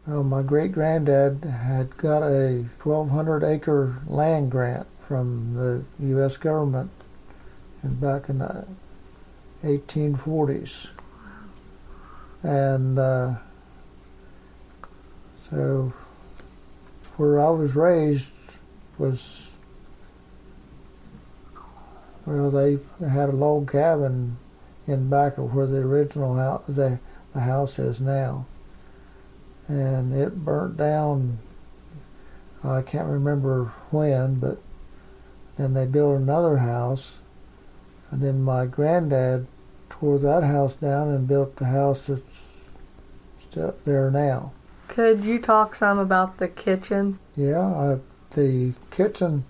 Well, my great-granddad had got a 1,200-acre land grant from the U.S. government back in the 1840s. And so where I was raised was, well, they had a log cabin in back of where the original house, the house is now. And it burnt down, I can't remember when, but then they built another house. And then my granddad tore that house down and built the house that's still there now. Could you talk some about the kitchen? Yeah, the kitchen,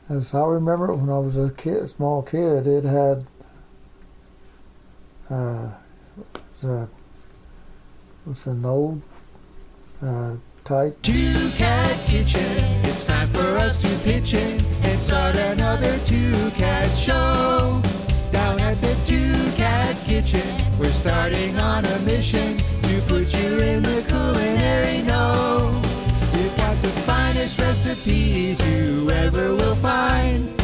as I remember it when I was a small kid, it had was an old type. Two-Cat Kitchen, it's time for us to pitch in and start another Two-Cat show. Down at the Two-Cat Kitchen, we're starting on a mission to put you in the culinary know. We've got the finest recipes you ever will find,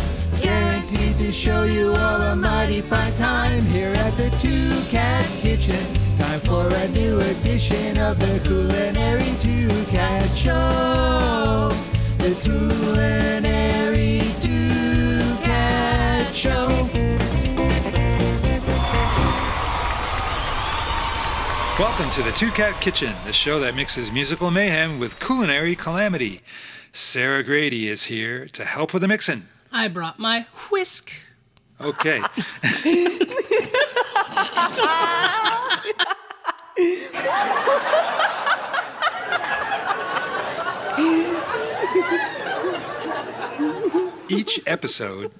guaranteed to show you all a mighty fine time here at the Two-Cat Kitchen. Time for a new edition of the Culinary Two-Cat Show. The Culinary Two-Cat Show. Welcome to the Two-Cat Kitchen, the show that mixes musical mayhem with culinary calamity. Sara Grady is here to help with the mixing. I brought my whisk. Okay. Each episode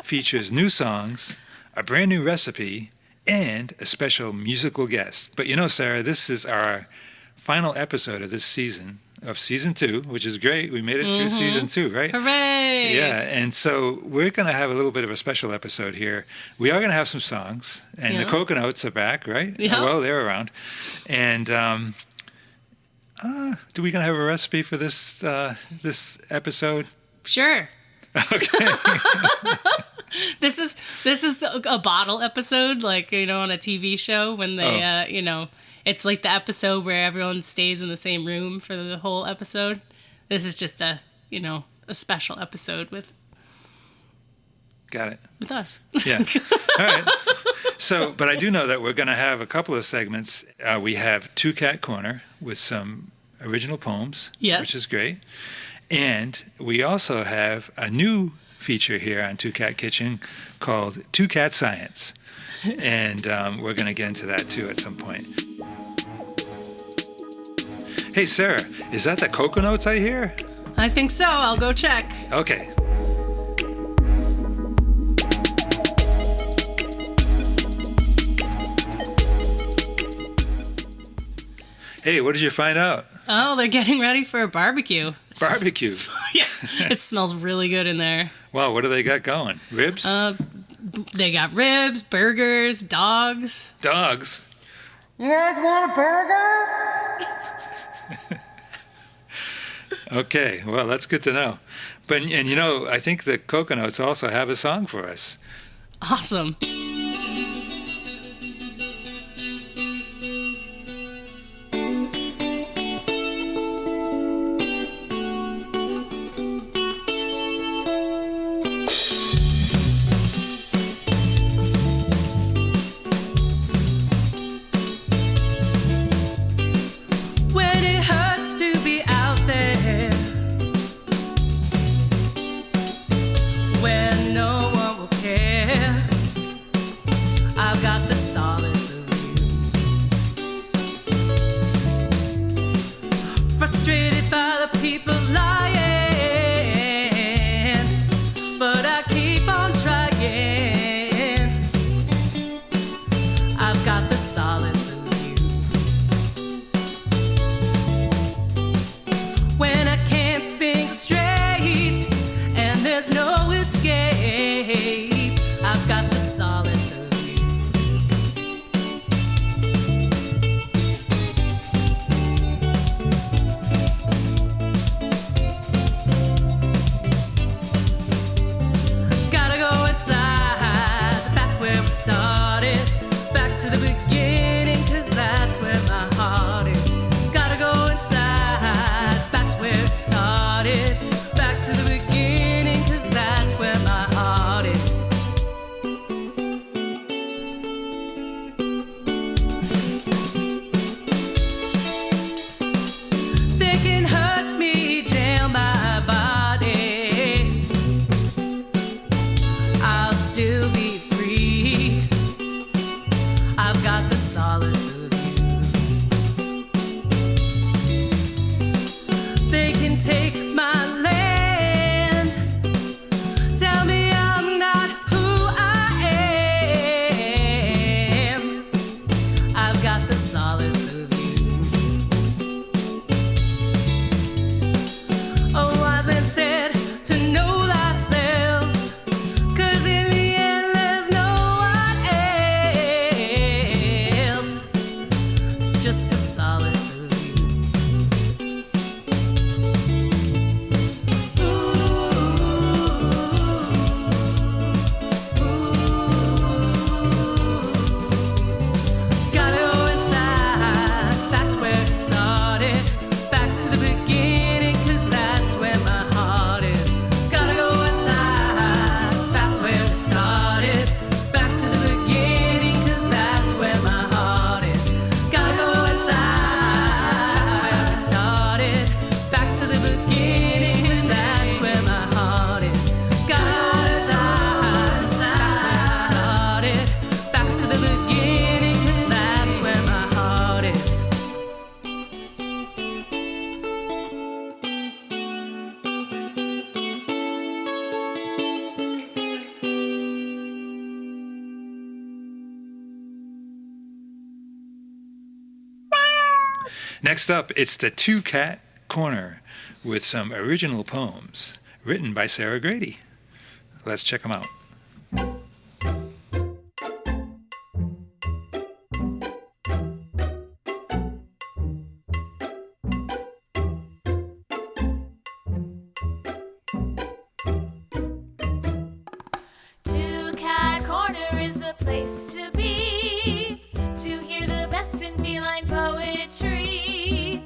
features new songs, a brand new recipe, and a special musical guest. But you know, Sara, this is our final episode of this season, of season 2, which is great. We made it through season 2, right? Hooray! Yeah, and so we're going to have a little bit of a special episode here. We are going to have some songs, and the Coconuts are back, right? Yeah. Well, they're around. And do we going to have a recipe for this this episode? Sure. Okay. This is a bottle episode, like, you know, on a TV show when they, you know, it's like the episode where everyone stays in the same room for the whole episode. This is just a, you know, a special episode with. Got it. With us. Yeah. All right. So, but I do know that we're going to have a couple of segments. We have Two-Cat Corner with some original poems, yes, which is great. And we also have a new feature here on Two-Cat Kitchen called Two-Cat Science. And we're going to get into that too at some point. Hey, Sara, is that the Coconuts I hear? I think so. I'll go check. Okay. Hey, what did you find out? Oh, they're getting ready for a barbecue. Barbecue. Yeah, it smells really good in there. Wow, what do they got going? Ribs? They got ribs, burgers, dogs. Dogs? You guys want a burger? Okay, well, that's good to know. But, and you know, I think the Coconuts also have a song for us. Awesome. the solace of you. Gotta go inside, back to where it started, back to the beginning, 'cause that's where my heart is. Gotta go inside, back where it started, back to the beginning, 'cause that's where my heart is. Gotta go inside, where it started, back to the beginning, 'cause that's where my heart is. Gotta go inside, started, back to the beginning, 'cause that's where my heart is. Next up, it's the Two Cat Corner with some original poems written by Sara Grady. Let's check them out. Two Cat Corner is the place to be, to hear the best in feline poetry.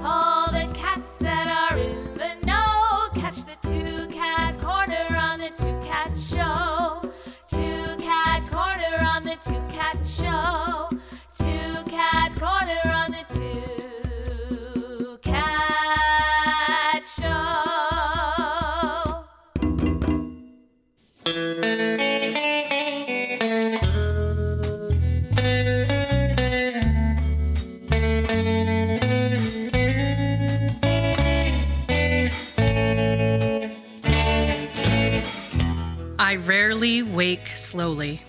All the cats that are in the know, catch the Two Cat Corner on the Two Cat Show. Two Cat Corner on the Two Cat Show. Two Cat Corner on the Two Cat Show. I rarely wake slowly,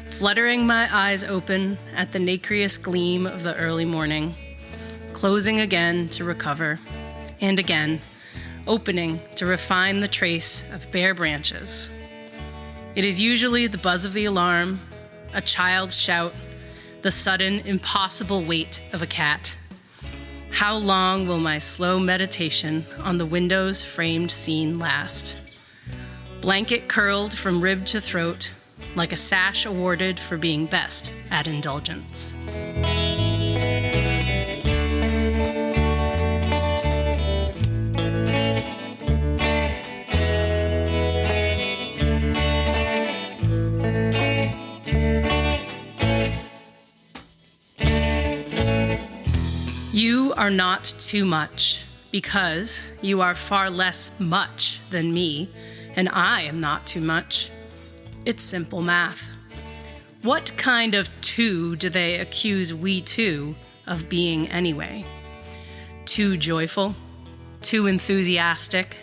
fluttering my eyes open at the nacreous gleam of the early morning, closing again to recover, and again, opening to refine the trace of bare branches. It is usually the buzz of the alarm, a child's shout, the sudden, impossible wait of a cat. How long will my slow meditation on the window's framed scene last? Blanket curled from rib to throat, like a sash awarded for being best at indulgence. You are not too much, because you are far less much than me, and I am not too much. It's simple math. What kind of two do they accuse we two of being anyway? Too joyful? Too enthusiastic?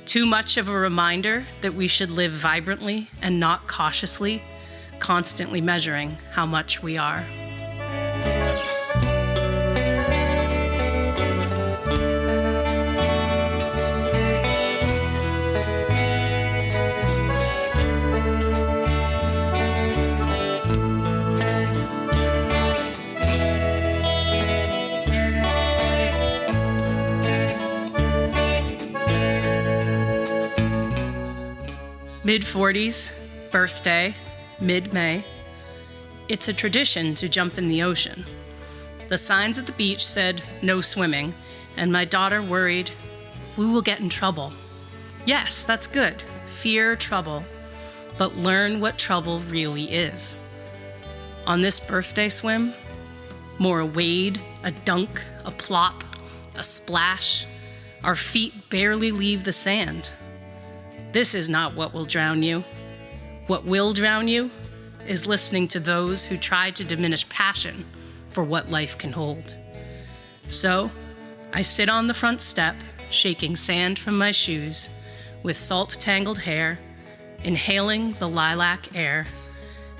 Too much of a reminder that we should live vibrantly and not cautiously, constantly measuring how much we are? Mid-40s, birthday, mid-May. It's a tradition to jump in the ocean. The signs at the beach said no swimming, and my daughter worried, we will get in trouble. Yes, that's good. Fear trouble, but learn what trouble really is. On this birthday swim, more a wade, a dunk, a plop, a splash. Our feet barely leave the sand. This is not what will drown you. What will drown you is listening to those who try to diminish passion for what life can hold. So, I sit on the front step, shaking sand from my shoes, with salt-tangled hair, inhaling the lilac air,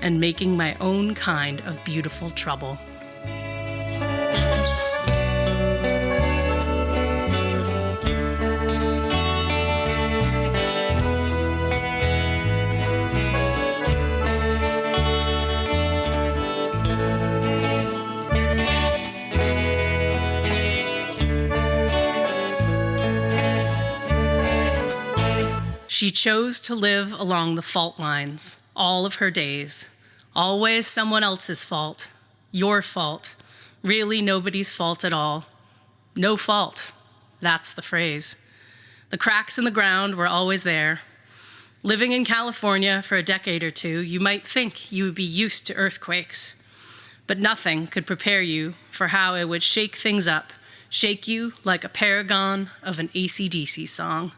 and making my own kind of beautiful trouble. She chose to live along the fault lines all of her days. Always someone else's fault. Your fault. Really nobody's fault at all. No fault. That's the phrase. The cracks in the ground were always there. Living in California for a decade or two, you might think you would be used to earthquakes. But nothing could prepare you for how it would shake things up, shake you like a paragon of an AC/DC song.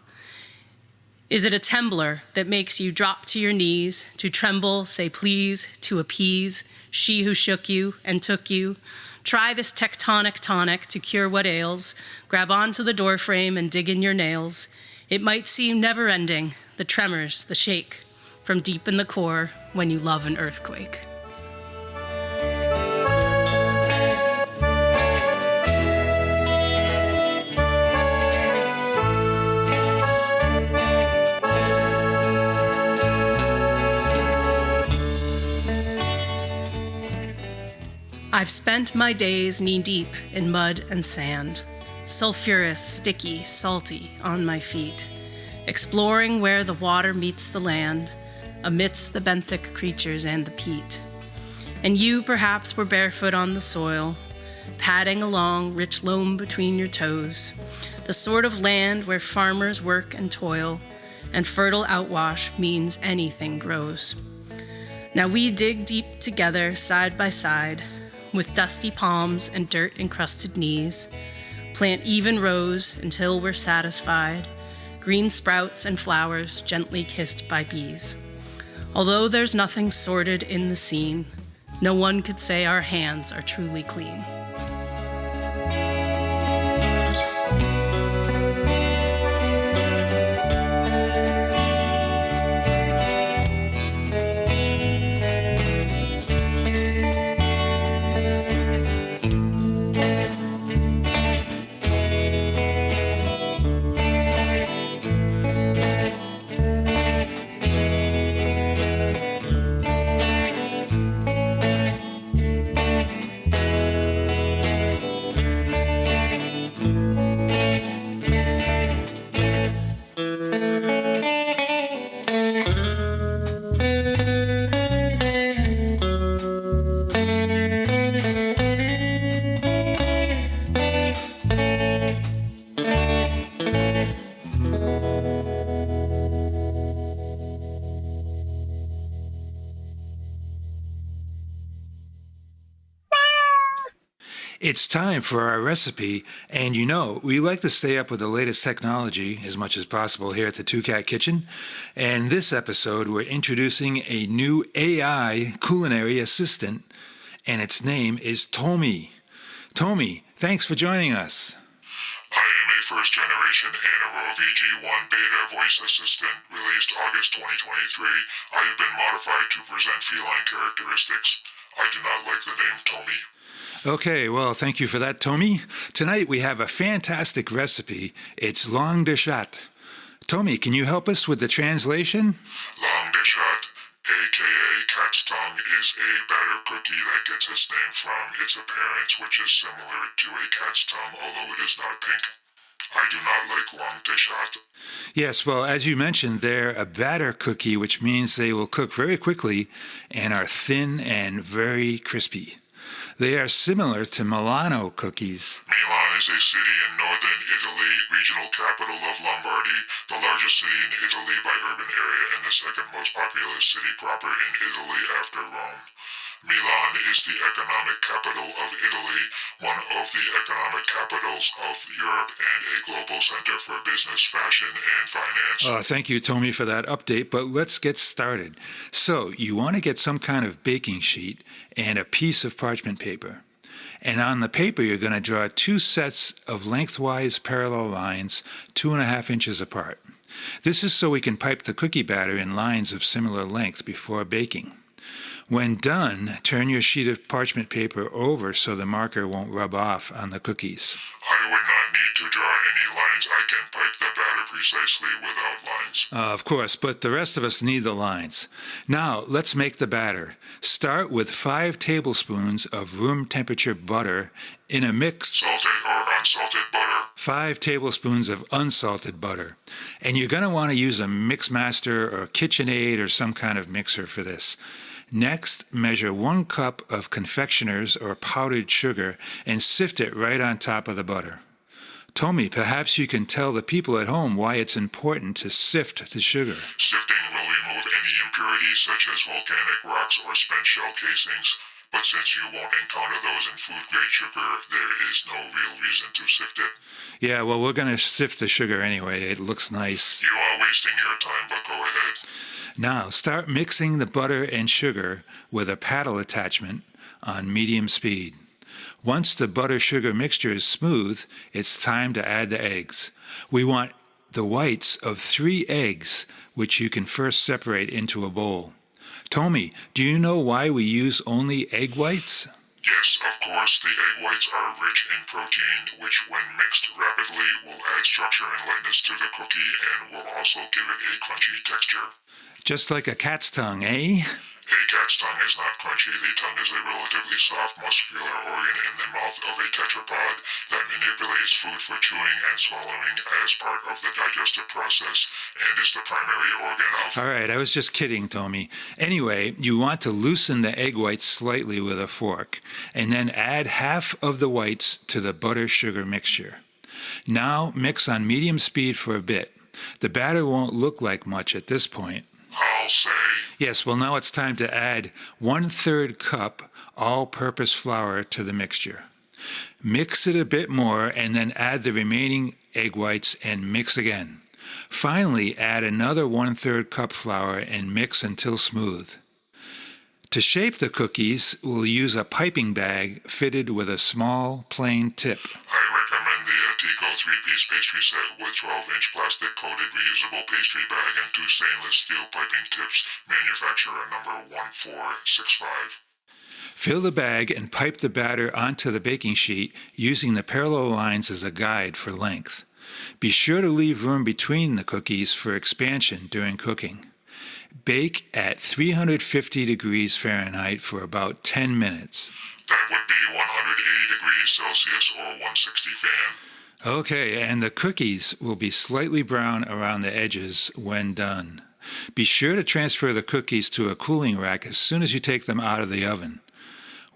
Is it a temblor that makes you drop to your knees, to tremble, say please, to appease she who shook you and took you? Try this tectonic tonic to cure what ails. Grab onto the doorframe and dig in your nails. It might seem never-ending, the tremors, the shake, from deep in the core when you love an earthquake. I've spent my days knee-deep in mud and sand, sulfurous, sticky, salty on my feet, exploring where the water meets the land, amidst the benthic creatures and the peat. And you perhaps were barefoot on the soil, padding along rich loam between your toes, the sort of land where farmers work and toil, and fertile outwash means anything grows. Now we dig deep together, side by side, with dusty palms and dirt-encrusted knees, plant even rows until we're satisfied, green sprouts and flowers gently kissed by bees. Although there's nothing sordid in the scene, no one could say our hands are truly clean. It's time for our recipe, and you know, we like to stay up with the latest technology as much as possible here at the Two Cat Kitchen. And this episode, we're introducing a new AI culinary assistant, and its name is Tomy. Tomy, thanks for joining us. I am a first-generation Anaro VG1 beta voice assistant released August 2023. I have been modified to present feline characteristics. I do not like the name Tomy. Okay, well, thank you for that, Tomy. Tonight we have a fantastic recipe. It's Langues de Chat. Tomy, can you help us with the translation? Langues de Chat, aka cat's tongue, is a batter cookie that gets its name from its appearance, which is similar to a cat's tongue, although it is not pink. I do not like Langues de Chat. Yes, well, as you mentioned, they're a batter cookie, which means they will cook very quickly and are thin and very crispy. They are similar to Milano cookies. Milan is a city in northern Italy, regional capital of Lombardy, the largest city in Italy by urban area and the second most populous city proper in Italy after Rome. Milan is the economic capital of Italy, one of the economic capitals of Europe, and a global center for business, fashion, and finance. Thank you, Tomy, for that update, but let's get started. So, you want to get some kind of baking sheet and a piece of parchment paper. And on the paper, you're going to draw two sets of lengthwise parallel lines 2.5 inches apart. This is so we can pipe the cookie batter in lines of similar length before baking. When done, turn your sheet of parchment paper over so the marker won't rub off on the cookies. I would not need to draw any lines, I can pipe the batter precisely without lines. Of course, but the rest of us need the lines. Now, let's make the batter. Start with 5 tablespoons of room temperature butter in a mix. Salted or unsalted butter. 5 tablespoons of unsalted butter. And you're going to want to use a Mixmaster or KitchenAid or some kind of mixer for this. Next, measure 1 cup of confectioner's or powdered sugar and sift it right on top of the butter. Tomy, perhaps you can tell the people at home why it's important to sift the sugar. Sifting will remove any impurities such as volcanic rocks or spent shell casings, but since you won't encounter those in food-grade sugar, there is no real reason to sift it. Yeah, well, we're going to sift the sugar anyway. It looks nice. You are wasting your time, but go ahead. Now, start mixing the butter and sugar with a paddle attachment on medium speed. Once the butter-sugar mixture is smooth, it's time to add the eggs. We want the whites of 3 eggs, which you can first separate into a bowl. Tomy, do you know why we use only egg whites? Yes, of course, the egg whites are rich in protein, which when mixed rapidly will add structure and lightness to the cookie and will also give it a crunchy texture. Just like a cat's tongue, eh? A cat's tongue is not crunchy. The tongue is a relatively soft, muscular organ in the mouth of a tetrapod that manipulates food for chewing and swallowing as part of the digestive process and is the primary organ of... All right, I was just kidding, Tomy. Anyway, you want to loosen the egg whites slightly with a fork and then add half of the whites to the butter-sugar mixture. Now mix on medium speed for a bit. The batter won't look like much at this point. I'll say... Yes, well, now it's time to add 1/3 cup all-purpose flour to the mixture. Mix it a bit more and then add the remaining egg whites and mix again. Finally, add another 1/3 cup flour and mix until smooth. To shape the cookies, we'll use a piping bag fitted with a small, plain tip. I recommend the Tico 3-piece pastry set with 12-inch plastic-coated reusable pastry bag and 2 stainless steel piping tips, manufacturer number 1465. Fill the bag and pipe the batter onto the baking sheet using the parallel lines as a guide for length. Be sure to leave room between the cookies for expansion during cooking. Bake at 350 degrees Fahrenheit for about 10 minutes. That would be 180 degrees Celsius or 160 fan. Okay, and the cookies will be slightly brown around the edges when done. Be sure to transfer the cookies to a cooling rack as soon as you take them out of the oven.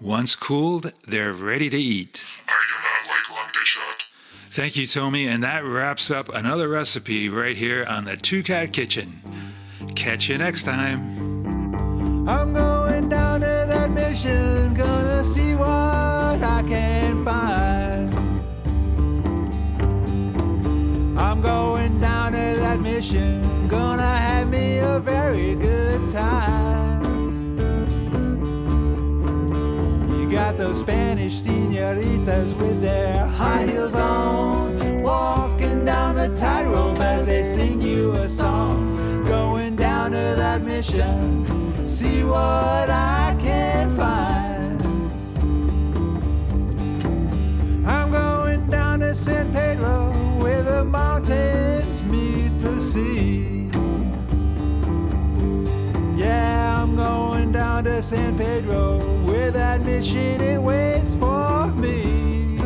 Once cooled, they're ready to eat. I do not like Langues de Chat. Thank you, Tomy, and that wraps up another recipe right here on the Two Cat Kitchen. Catch you next time. I'm going down to that mission, gonna see what I can find. I'm going down to that mission, gonna have me a very good time. You got those Spanish señoritas with their high heels on, walking down the tightrope as they sing you a song. Going down to that mission, see what I can find. I'm going down to San Pedro, where the mountains meet the sea. Yeah, I'm going down to San Pedro, where that mission it waits for me.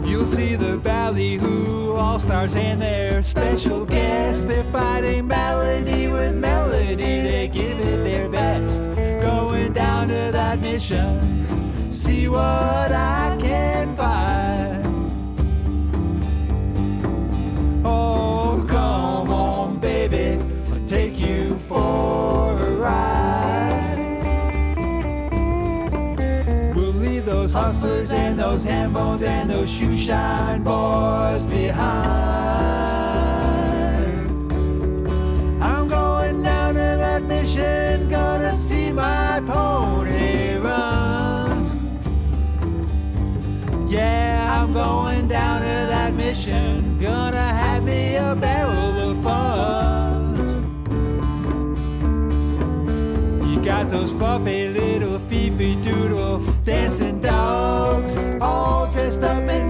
You'll see the ballyhoo all-stars and their special guests. They're fighting melody with melody, they give it their best. Going down to that mission, see what I can find. Oh, come on, baby, I'll take you for a ride. We'll leave those hustlers and those ham bones and those shoe shine boys behind. I'm going down to that mission, gonna see my pony run. Yeah, I'm going down to that mission, gonna have me a barrel of fun. You got those fluffy little fifi doodle dancing dogs, all dressed up in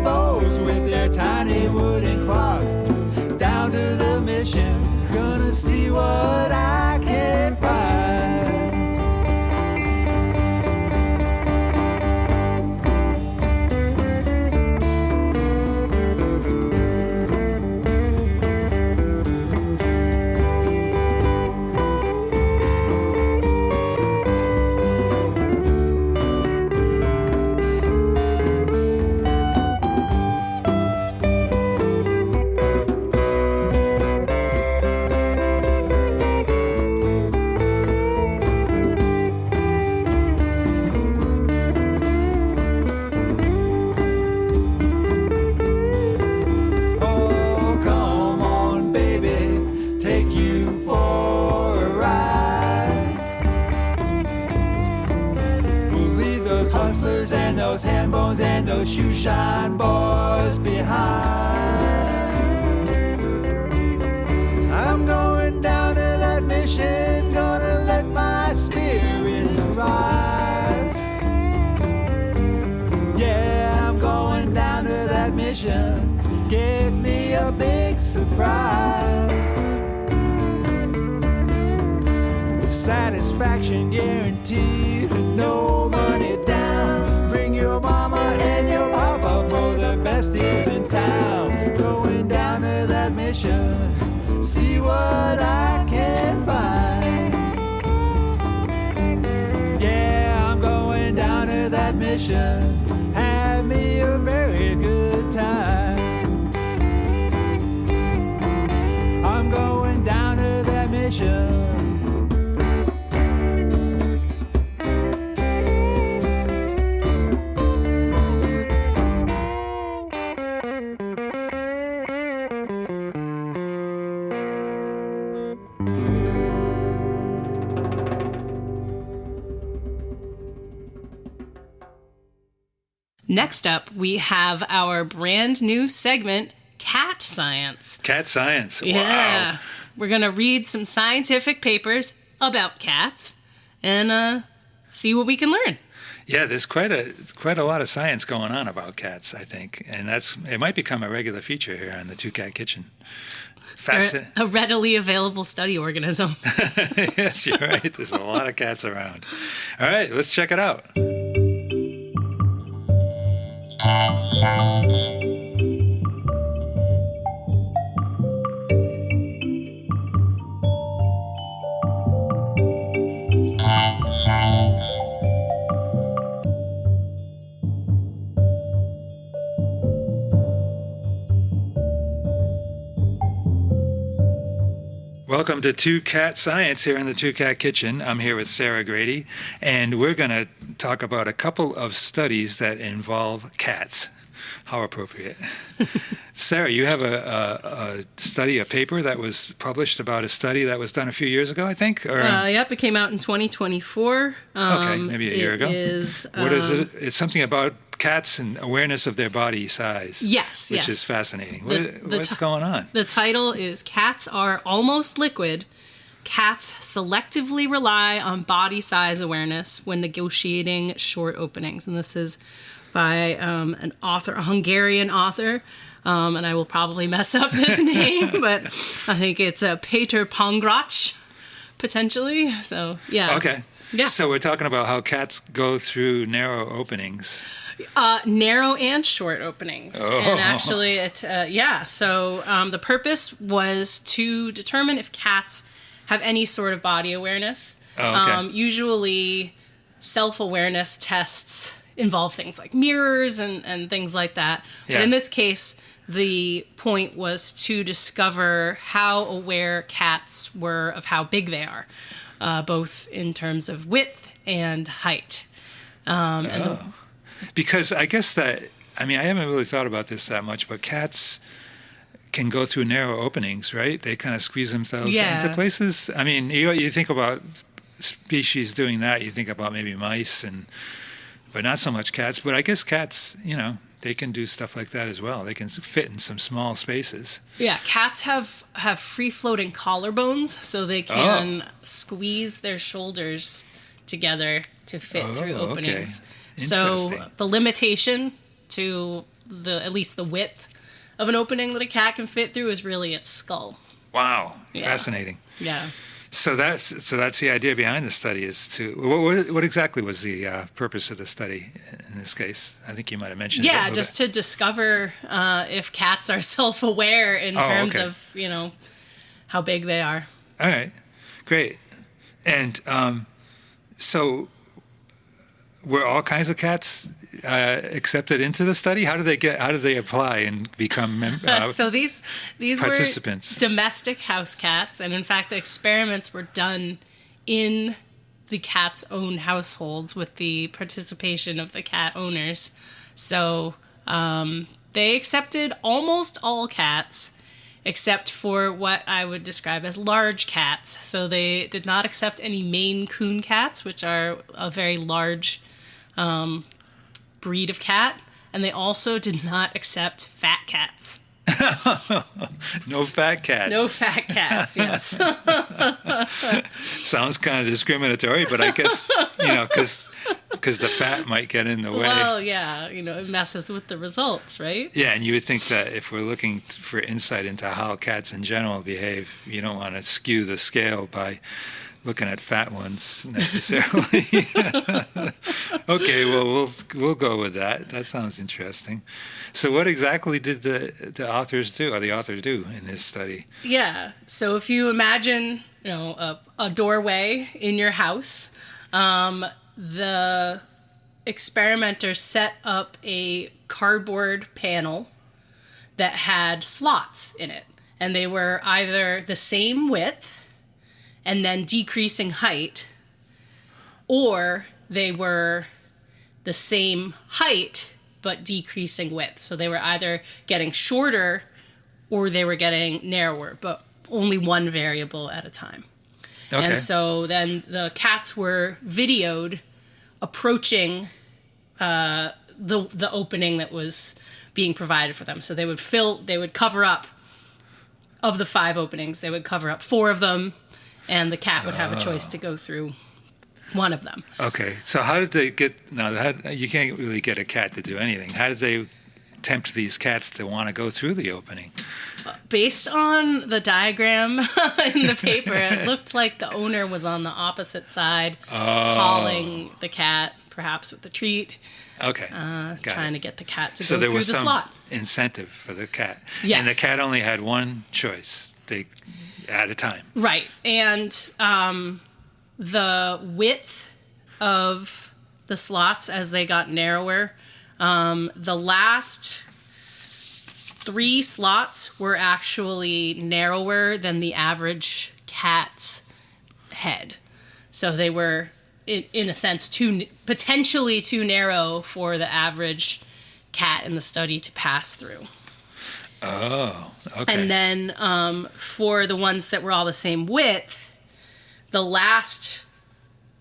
the shoe shine boys behind. I'm going down to that mission, gonna let my spirits rise. Yeah, I'm going down to that mission, give me a big surprise. Satisfaction guaranteed, no money down. Bring your mama and your papa for the best deals in town. Going down to that mission, see what I can find. Yeah, I'm going down to that mission, have me a very good time. I'm going down to that mission. Next up, we have our brand new segment, Cat Science. Cat science. Yeah. Wow. We're going to read some scientific papers about cats and see what we can learn. Yeah, there's quite a lot of science going on about cats, I think, and it might become a regular feature here on the Two Cat Kitchen. They're a readily available study organism. Yes, you're right. There's a lot of cats around. All right, let's check it out. Welcome to Two Cat Science here in the Two Cat Kitchen. I'm here with Sara Grady, and we're going to talk about a couple of studies that involve cats. How appropriate. Sara, you have a study, a paper that was published about a study that was done a few years ago, I think? Or, Yep, it came out in 2024. Okay, maybe a year ago. What is it? It's something about cats and awareness of their body size. Yes, which is fascinating. What's going on? The title is Cats Are Almost Liquid. Cats selectively rely on body size awareness when negotiating short openings. And this is by an author, a Hungarian author. And I will probably mess up his name, but I think it's Peter Pongrach, potentially. So, yeah. Okay. Yeah. So we're talking about how cats go through narrow openings. Narrow and short openings. Oh. And actually, So the purpose was to determine if cats have any sort of body awareness. Oh, okay. Usually, self-awareness tests involve things like mirrors and things like that. Yeah. But in this case, the point was to discover how aware cats were of how big they are, both in terms of width and height. Because I guess I haven't really thought about this that much, but cats can go through narrow openings, right? They kind of squeeze themselves into places. I mean, you think about species doing that, you think about maybe mice, but not so much cats. But I guess cats, they can do stuff like that as well. They can fit in some small spaces. Yeah, cats have free-floating collarbones, so they can squeeze their shoulders together to fit through openings. Okay. So the limitation to at least the width of an opening that a cat can fit through is really its skull. Wow, Yeah. Fascinating. Yeah. So that's the idea behind the study is to what exactly was the purpose of the study in this case? I think you might have mentioned. Yeah, just to discover if cats are self-aware in terms of how big they are. All right, great. And so were all kinds of cats accepted into the study? How did they apply and become so these participants? Were domestic house cats, and in fact the experiments were done in the cat's own households with the participation of the cat owners. So they accepted almost all cats except for what I would describe as large cats. So they did not accept any Maine Coon cats, which are a very large breed of cat, and they also did not accept fat cats. No fat cats. No fat cats, yes. Sounds kind of discriminatory, but I guess, because the fat might get in the way. Well, yeah, it messes with the results, right? Yeah, and you would think that if we're looking for insight into how cats in general behave, you don't want to skew the scale by looking at fat ones necessarily. Okay, well, we'll go with that. That sounds interesting. So what exactly did the authors do in this study? Yeah, so if you imagine, a doorway in your house, the experimenter set up a cardboard panel that had slots in it, and they were either the same width and then decreasing height, or they were the same height but decreasing width. So they were either getting shorter or they were getting narrower, but only one variable at a time. Okay. And so then the cats were videoed approaching the opening that was being provided for them. So they would cover up, of the 5 openings, they would cover up 4 of them, and the cat would have a choice to go through one of them. Okay, so how did they get? You can't really get a cat to do anything. How did they tempt these cats to want to go through the opening? Based on the diagram in the paper, it looked like the owner was on the opposite side, calling the cat, perhaps with a treat. Okay, trying to get the cat to go through the slot. So there was some incentive for the cat. Yes. And the cat only had one choice at a time. Right, and the width of the slots as they got narrower, the last 3 slots were actually narrower than the average cat's head. So they were, in a sense, potentially too narrow for the average cat in the study to pass through. Oh, okay. And then for the ones that were all the same width, the last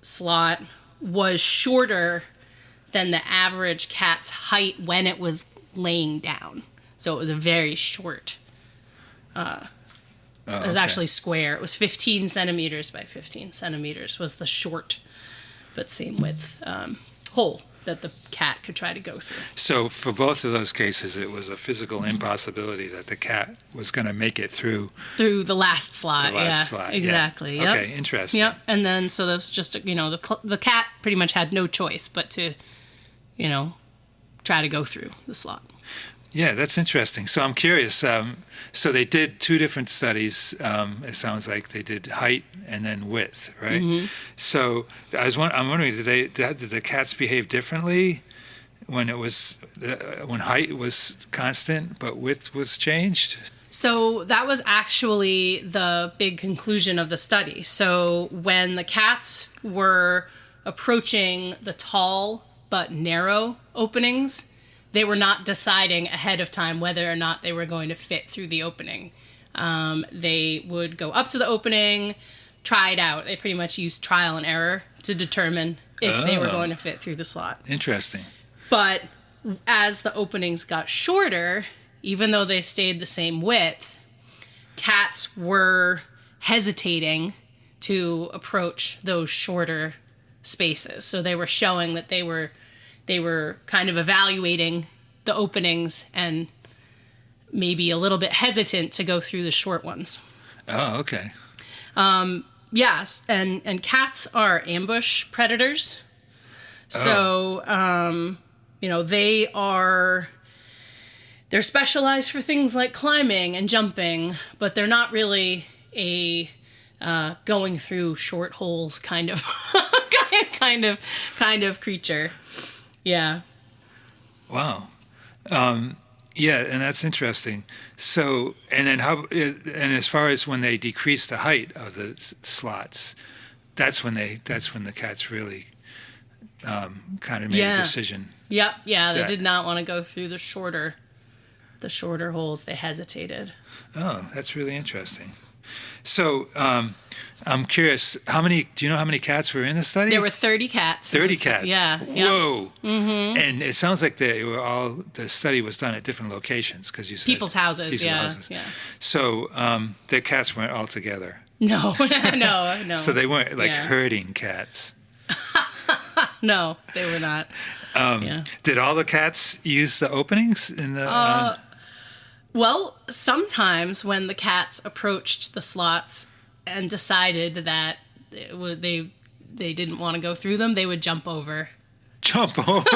slot was shorter than the average cat's height when it was laying down. So it was a very short. It was actually square. It was 15 centimeters by 15 centimeters was the short but same width hole that the cat could try to go through. So for both of those cases, it was a physical impossibility that the cat was going to make it through the last slot. The last slot, exactly. Yeah. Yep. Okay, interesting. Yep. And then so that's just the cat pretty much had no choice but to, try to go through the slot. Yeah, that's interesting. So I'm curious. So they did 2 different studies. It sounds like they did height and then width, right? Mm-hmm. So I'm wondering, did the cats behave differently when height was constant but width was changed? So that was actually the big conclusion of the study. So when the cats were approaching the tall but narrow openings, they were not deciding ahead of time whether or not they were going to fit through the opening. They would go up to the opening, try it out. They pretty much used trial and error to determine if they were going to fit through the slot. Interesting. But as the openings got shorter, even though they stayed the same width, cats were hesitating to approach those shorter spaces. So they were showing that they were kind of evaluating the openings and maybe a little bit hesitant to go through the short ones. Oh, okay. Yes, and cats are ambush predators. So, they're specialized for things like climbing and jumping, but they're not really a going through short holes kind of creature. Yeah. Wow. Yeah, and that's interesting. So, and then as far as when they decrease the height of the slots, that's when the cats really kind of made a decision. Yep. Yeah, they did not want to go through the shorter holes. They hesitated. Oh, that's really interesting. So I'm curious, do you know how many cats were in the study? There were 30 cats. 30 cats? Yeah. Whoa. Mm-hmm. And it sounds like the study was done at different locations, because you said... People's houses, people's yeah. houses. Yeah. So the cats weren't all together. No, no. So they weren't like Yeah. herding cats. No, they were not. Yeah. Did all the cats use the openings in the... Well, sometimes when the cats approached the slots and decided that they didn't want to go through them, they would jump over. Jump over?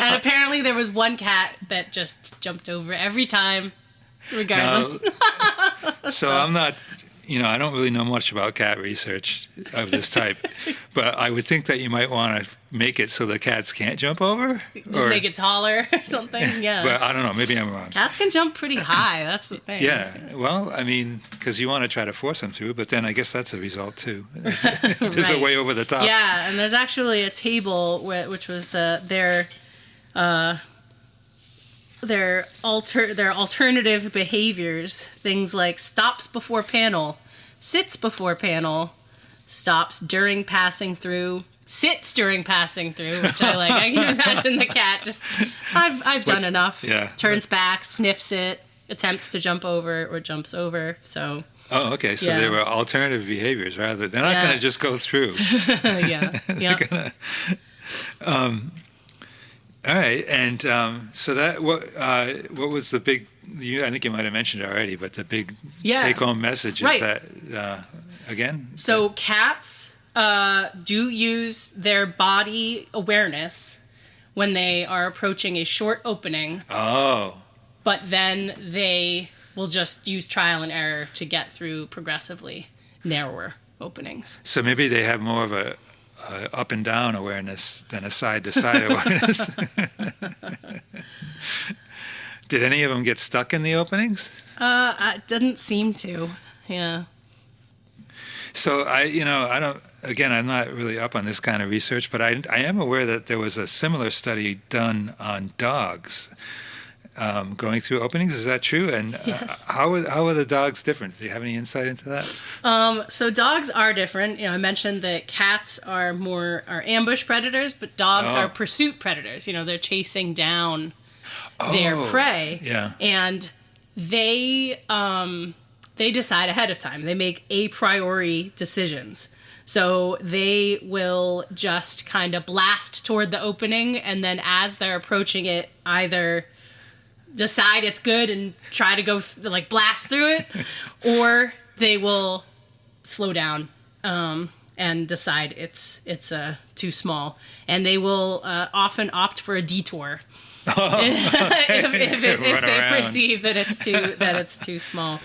And apparently there was one cat that just jumped over every time, regardless. So I'm not... I don't really know much about cat research of this type, but I would think that you might want to make it so the cats can't jump over. Just make it taller or something, yeah. But I don't know, maybe I'm wrong. Cats can jump pretty high, that's the thing. Yeah, well, I mean, because you want to try to force them through, but then I guess that's a result too. There's a way over the top. Yeah, and there's actually a table which was their alternative behaviors, things like stops before panel, sits before panel, stops during passing through, sits during passing through, which I like. I can imagine the cat just, I've done enough. Yeah. Turns back, sniffs it, attempts to jump over or jumps over. So. Oh, okay. So Yeah. there were alternative behaviors rather. They're not going to just go through. Yeah. Yeah. All right, and so that what was the big? I think you might have mentioned it already, but the big take-home message is that again. So cats do use their body awareness when they are approaching a short opening. Oh. But then they will just use trial and error to get through progressively narrower openings. So maybe they have more of a up and down awareness than a side to side awareness. Did any of them get stuck in the openings? It didn't seem to. Yeah. So I don't. Again, I'm not really up on this kind of research, but I am aware that there was a similar study done on dogs going through openings. Is that true? And Yes. How are the dogs different? Do you have any insight into that? So dogs are different. I mentioned that cats are ambush predators, but dogs are pursuit predators. They're chasing down their prey. Yeah. And they decide ahead of time. They make a priori decisions. So they will just kind of blast toward the opening, and then as they're approaching it, either decide it's good and try to go blast through it, or they will slow down and decide it's too small, and they will often opt for a detour if they perceive that it's too small.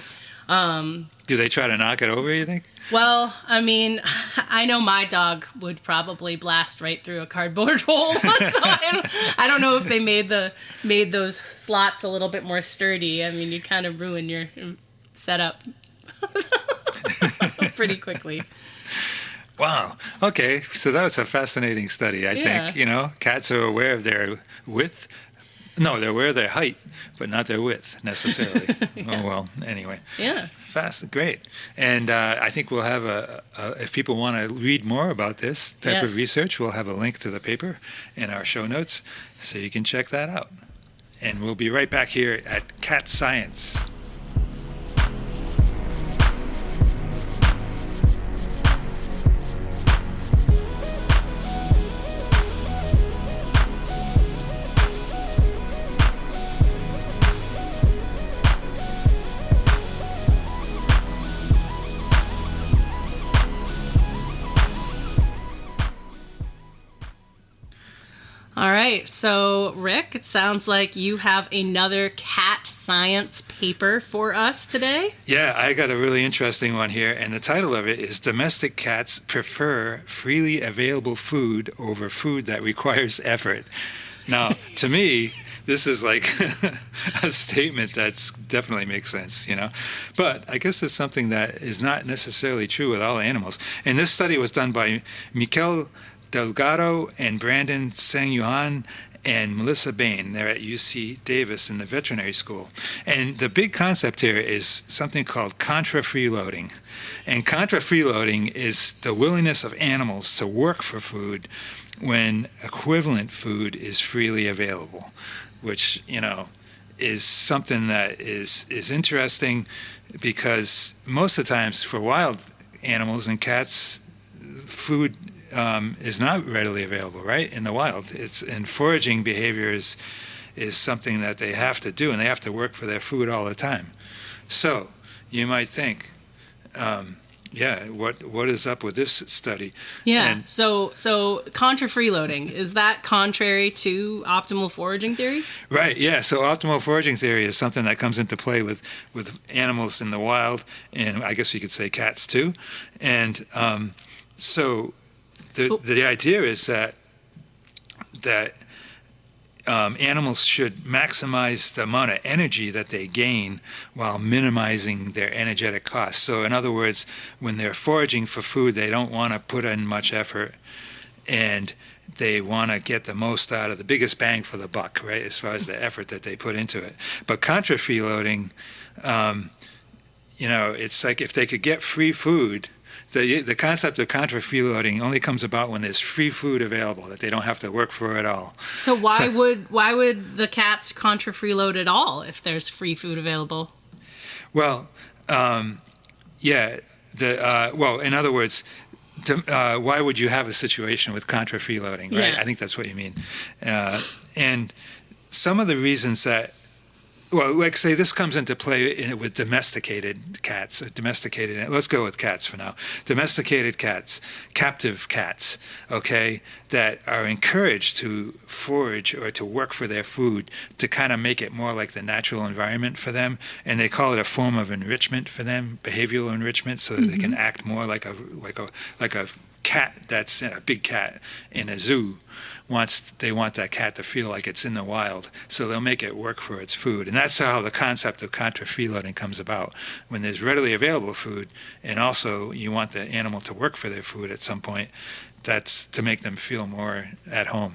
Do they try to knock it over, you think? Well, I mean, I know my dog would probably blast right through a cardboard hole. So I don't know if they made those slots a little bit more sturdy. I mean, you kind of ruin your setup pretty quickly. Wow. Okay. So that was a fascinating study, I think. Cats are aware of their width. No, they're aware of their height, but not their width necessarily. Oh, well, anyway. Yeah. Great. And I think we'll have if people want to read more about this type of research, we'll have a link to the paper in our show notes, so you can check that out. And we'll be right back here at Cat Science. All right, so Rick, it sounds like you have another cat science paper for us today. Yeah, I got a really interesting one here, and the title of it is Domestic Cats Prefer Freely Available Food Over Food That Requires Effort. Now, to me, this is like a statement that's definitely makes sense, But I guess it's something that is not necessarily true with all animals. And this study was done by Mikel Delgado and Brandon Sang-Yuan and Melissa Bain. They're at UC Davis in the veterinary school. And the big concept here is something called contrafreeloading. And contrafreeloading is the willingness of animals to work for food when equivalent food is freely available, which, is something that is interesting, because most of the times for wild animals and cats, food is not readily available, right, in the wild. And foraging behavior is something that they have to do, and they have to work for their food all the time. So you might think, what is up with this study? Yeah. And so contra-freeloading, is that contrary to optimal foraging theory? Right, yeah. So optimal foraging theory is something that comes into play with animals in the wild, and I guess you could say cats too. And so the idea is that animals should maximize the amount of energy that they gain while minimizing their energetic costs. So in other words, when they're foraging for food, they don't want to put in much effort, and they want to get the most out of the biggest bang for the buck, right, as far as the effort that they put into it. But contrafreeloading, it's like if they could get free food. The concept of contrafreeloading only comes about when there's free food available that they don't have to work for at all. So why would the cats contra-freeload at all if there's free food available? Well, in other words, why would you have a situation with contrafreeloading, right? Yeah. I think that's what you mean. And some of the reasons that, like say this comes into play with domesticated cats. Let's go with cats for now. Domesticated cats, captive cats, okay, that are encouraged to forage or to work for their food to kind of make it more like the natural environment for them, and they call it a form of enrichment for them, behavioral enrichment, so that they can act more like a cat that's a big cat in a zoo. They want that cat to feel like it's in the wild, so they'll make it work for its food. And that's how the concept of contrafreeloading comes about. When there's readily available food, and also you want the animal to work for their food at some point, that's to make them feel more at home.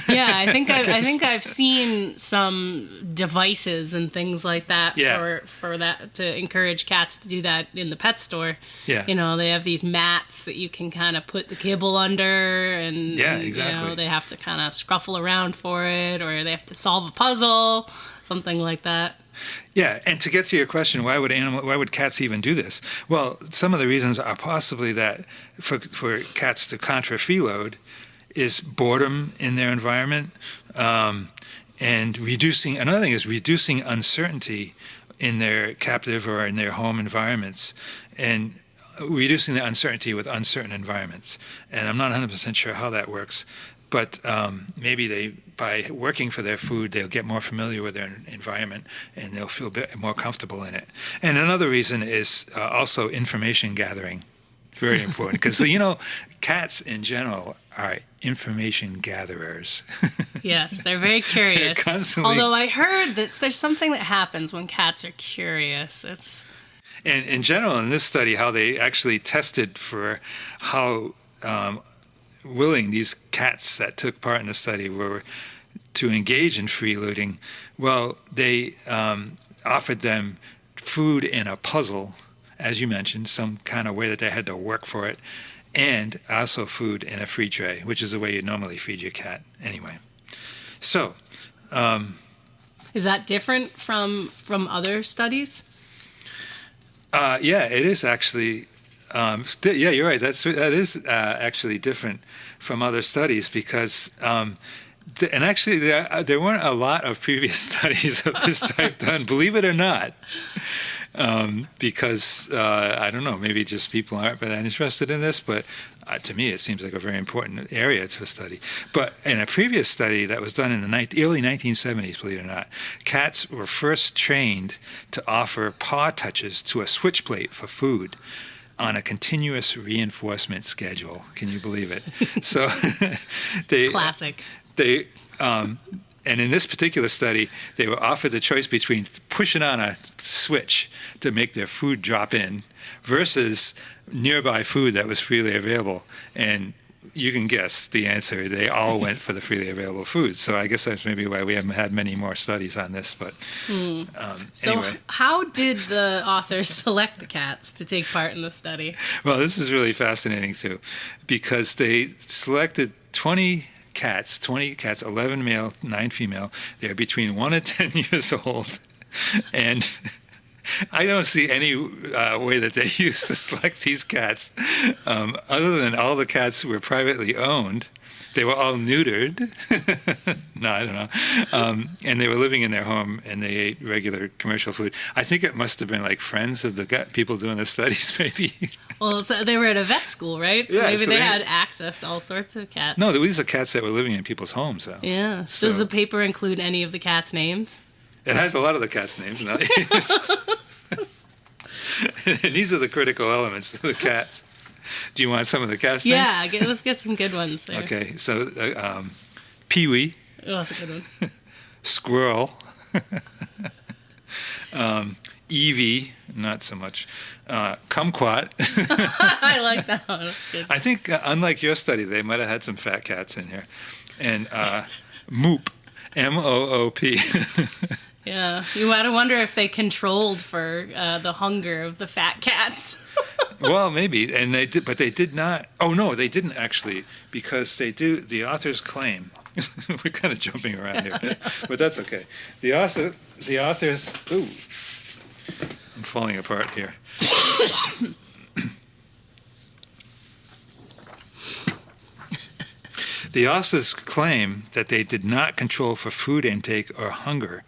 Yeah, I think I've seen some devices and things like that for that, to encourage cats to do that in the pet store. Yeah. They have these mats that you can kind of put the kibble under, and exactly. they have to kind of scruffle around for it, or they have to solve a puzzle, something like that. Yeah, and to get to your question, why would cats even do this? Well, some of the reasons are possibly that for cats to contrafreeload is boredom in their environment, and another thing is reducing uncertainty in their captive or in their home environments, and reducing the uncertainty with uncertain environments. And I'm not 100% sure how that works, but maybe by working for their food, they'll get more familiar with their environment, and they'll feel a bit more comfortable in it. And another reason is also information gathering. Very important, because cats in general are information gatherers. Yes, they're very curious. They're constantly... Although I heard that there's something that happens when cats are curious. And in general, in this study, how they actually tested for how willing these cats that took part in the study were to engage in freeloading. Well, they offered them food in a puzzle, as you mentioned, some kind of way that they had to work for it, and also food in a free tray, which is the way you normally feed your cat anyway. So, is that different from other studies? Yeah, it is actually. Yeah, you're right. That is actually different from other studies, because, and actually there weren't a lot of previous studies of this type done, believe it or not. Because I don't know, maybe just people aren't that interested in this, but to me it seems like a very important area to study. But in a previous study that was done in the early 1970s, believe it or not, cats were first trained to offer paw touches to a switch plate for food on a continuous reinforcement schedule. Can you believe it? So Classic. And in this particular study, they were offered the choice between pushing on a switch to make their food drop in versus nearby food that was freely available. And you can guess the answer. They all went for the freely available foods. So I guess that's maybe why we haven't had many more studies on this. But So anyway. how did the authors select the cats to take part in the study? Well, this is really fascinating, too, because they selected 20 cats, 11 male, 9 female. They're between 1 and 10 years old. And I don't see any way that they used to select these cats, other than all the cats were privately owned. They were all neutered. No, I don't know. And they were living in their home, and they ate regular commercial food. I think it must have been like friends of the people doing the studies, maybe. Well, so they were at a vet school, right? So Yeah, maybe so they they- had access to all sorts of cats. No, these are cats that were living in people's homes, though. Yeah. So- Does the paper include any of the cats' names? It has a lot of the cats' names now. And these are the critical elements of the cats. Do you want some of the cats' names? Yeah, let's get some good ones there. Okay, so Pee-wee, Oh, that's a good one. Squirrel, Evie, not so much, Kumquat. I like that one. That's good. I think, unlike your study, they might have had some fat cats in here. And Moop, M-O-O-P. Yeah. You gotta wonder if they controlled for the hunger of the fat cats. Well, maybe, and they did, but they did not. Oh no, they didn't actually, because they do. The authors claim we're kind of jumping around here, but that's okay. The authors. Ooh, I'm falling apart here. The authors claim that they did not control for food intake or hunger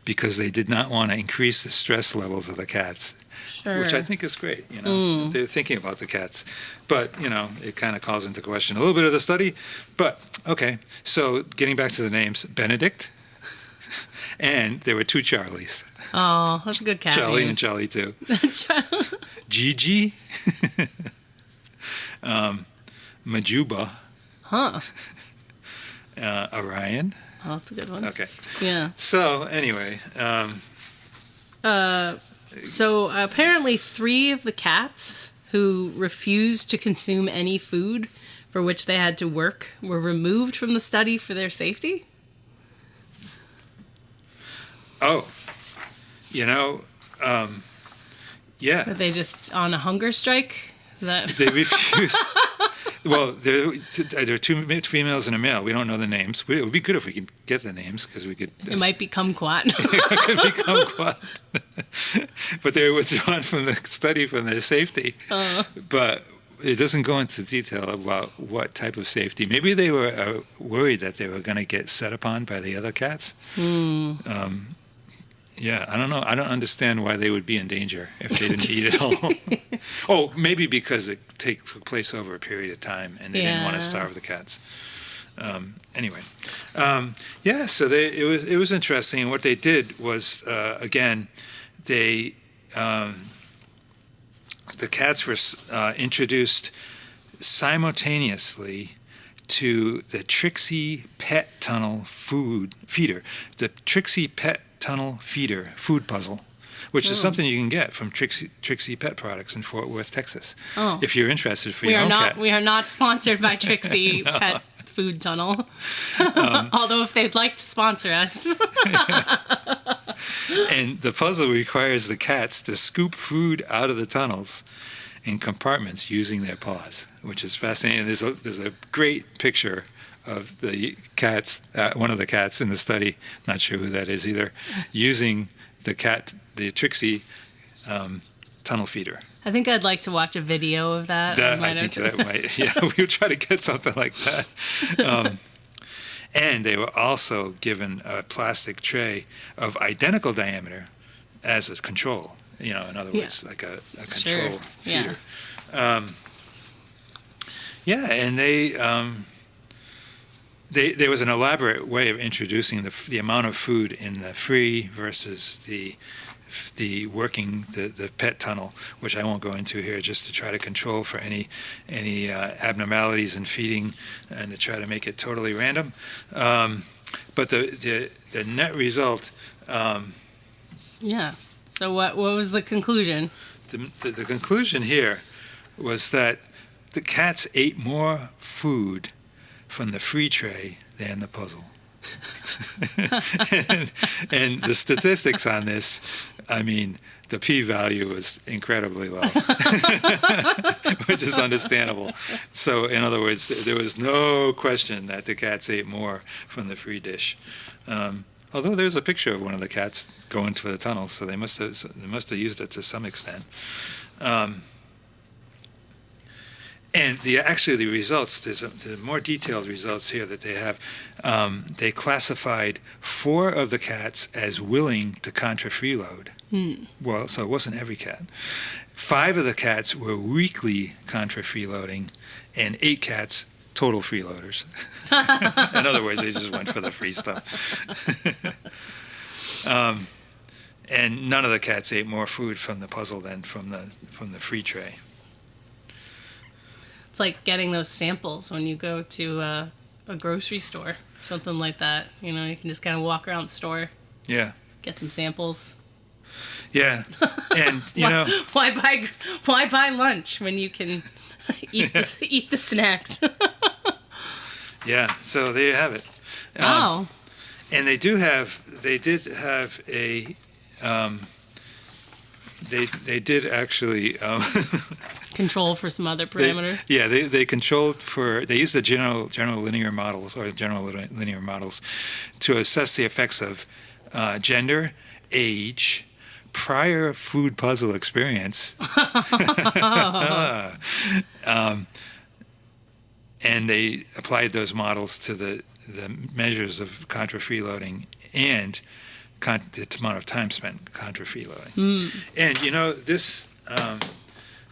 because they did not want to increase the stress levels of the cats. Sure. Which I think is great, They're thinking about the cats. But, it kind of calls into question a little bit of the study. But, okay, so getting back to the names, Benedict, and there were 2 Charlies. Oh, that's a good cat Charlie name. and Charlie, too. Gigi, Majuba, Huh. Orion. Oh, that's a good one. Okay. Yeah. So, anyway, So apparently 3 of the cats who refused to consume any food for which they had to work were removed from the study for their safety. oh, yeah. Were they just on a hunger strike? Is that... They refused. Well, there are 2 females and a male. We don't know the names. It would be good if we could get the names because we could. It might be kumquat. It could become quite. But they were withdrawn from the study for their safety. But it doesn't go into detail about what type of safety. Maybe they were worried that they were going to get set upon by the other cats. Yeah, I don't know. I don't understand why they would be in danger if they didn't eat at all. Oh, maybe because it took place over a period of time and they didn't want to Yeah. starve the cats. Anyway, yeah. So it was interesting. And what they did was again, the cats were introduced simultaneously to the Trixie Pet Tunnel feeder. The Trixie Pet Tunnel feeder food puzzle, which is something you can get from Trixie Pet Products in Fort Worth, Texas. Oh. If you're interested for your own cat. We are not sponsored by Trixie Pet Food Tunnel. Although if they'd like to sponsor us. And the puzzle requires the cats to scoop food out of the tunnels in compartments using their paws, which is fascinating. There's a great picture of the cats, one of the cats in the study, not sure who that is either, using the Trixie tunnel feeder. I think I'd like to watch a video of that. I think that might, yeah, we'll try to get something like that. And they were also given a plastic tray of identical diameter as a control. In other words, like a control feeder. Yeah. Yeah, and there was an elaborate way of introducing the amount of food in the free versus the pet tunnel, which I won't go into here, just to try to control for any abnormalities in feeding and to try to make it totally random. But the net result. Yeah. So what was the conclusion? The conclusion here was that the cats ate more food from the free tray than the puzzle. and the statistics on this, I mean, the p-value is incredibly low, which is understandable. So, in other words, there was no question that the cats ate more from the free dish. Although there's a picture of one of the cats going to the tunnel, so they must have used it to some extent. And the results, there's more detailed results here that they have. They classified 4 of the cats as willing to contra-freeload. Well, so it wasn't every cat. 5 of the cats were weakly contra-freeloading, and 8 cats total freeloaders. In other words, they just went for the free stuff. And none of the cats ate more food from the puzzle than from the free tray. It's like getting those samples when you go to a grocery store, something like that. You know, you can just kind of walk around the store, get some samples. Yeah, and why buy lunch when you can eat the snacks? Yeah, so there you have it. And they did have a. They did actually control for some other parameters. They controlled for. They used the general linear models to assess the effects of gender, age, prior food puzzle experience, and they applied those models to the measures of contra-freeloading and the amount of time spent contra-freeloading. And this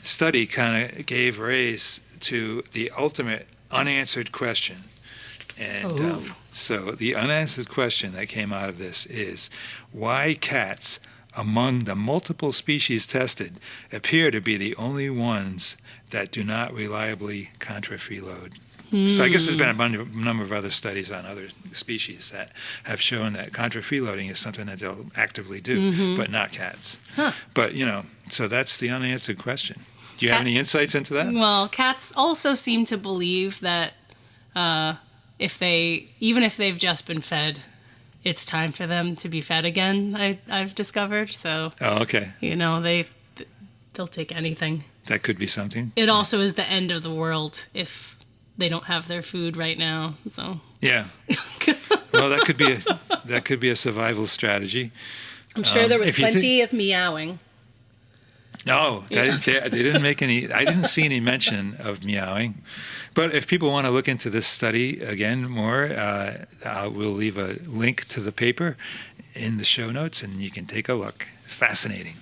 study kind of gave rise to the ultimate unanswered question. And so the unanswered question that came out of this is why cats, among the multiple species tested, appear to be the only ones that do not reliably contra-freeload. So I guess there's been a number of other studies on other species that have shown that contra-freeloading is something that they'll actively do, but not cats. But, so that's the unanswered question. Do you have any insights into that? Well, cats also seem to believe that even if they've just been fed, it's time for them to be fed again, I've discovered. So, okay. They'll take anything. That could be something. It also is the end of the world if they don't have their food right now. So yeah. Well, that could be a survival strategy. I'm sure there was plenty of meowing. No, they didn't make any. I didn't see any mention of meowing. But if people want to look into this study again more, we'll leave a link to the paper in the show notes, and you can take a look. It's fascinating.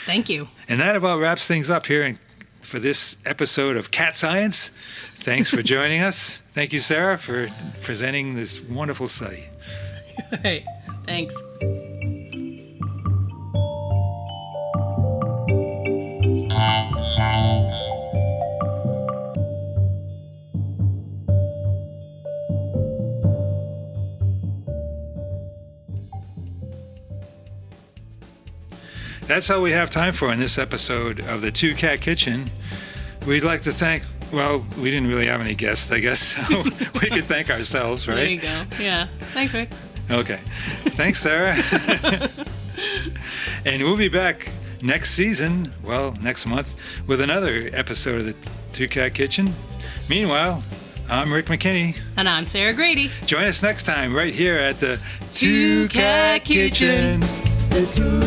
Thank you. And that about wraps things up here for this episode of Cat Science. Thanks for joining us. Thank you, Sarah, for presenting this wonderful study. All right. Thanks. That's all we have time for in this episode of the Two Cat Kitchen. We'd like to thank, well, we didn't really have any guests, I guess, so we could thank ourselves, right? There you go. Yeah. Thanks, Rick. Okay. Thanks, Sarah. And we'll be back next month, with another episode of the Two Cat Kitchen. Meanwhile, I'm Rick McKinney. And I'm Sara Grady. Join us next time right here at the Two Cat Kitchen. The two